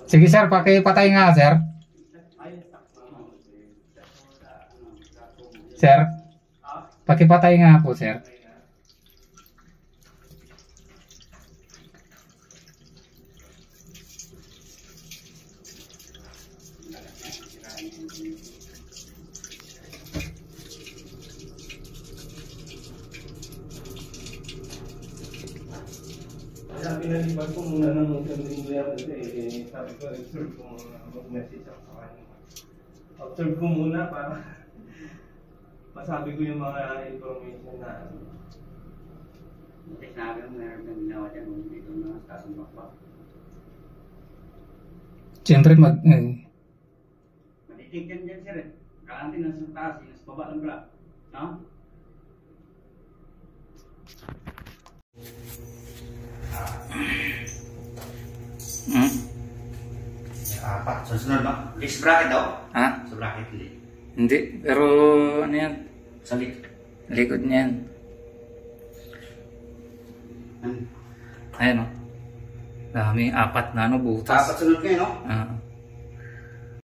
Sige sir, pakipatay nga sir. Sir, pakipatay nga po sir. Kaya pinalibag ko muna ng English kasi sabi ko, observe ko muna mag-message ako sa kanya. Observe ko muna para masabi ko yung mga information na Kasi sinabi mo meron ng ginawa dyan kung dito na sasumbak pa. Siyempre Matitig dyan sir eh. Kaantin na sa taas, yung sa baba lang pala. No? Apat. So, sunod ba? Sa bracket daw? Ha? Sa bracket ulit. Hindi, pero ano yan? Sa likod. Likod niyan. Ayan o. Dami, apat na ano, butas. Apat sunod kayo, no? Ah.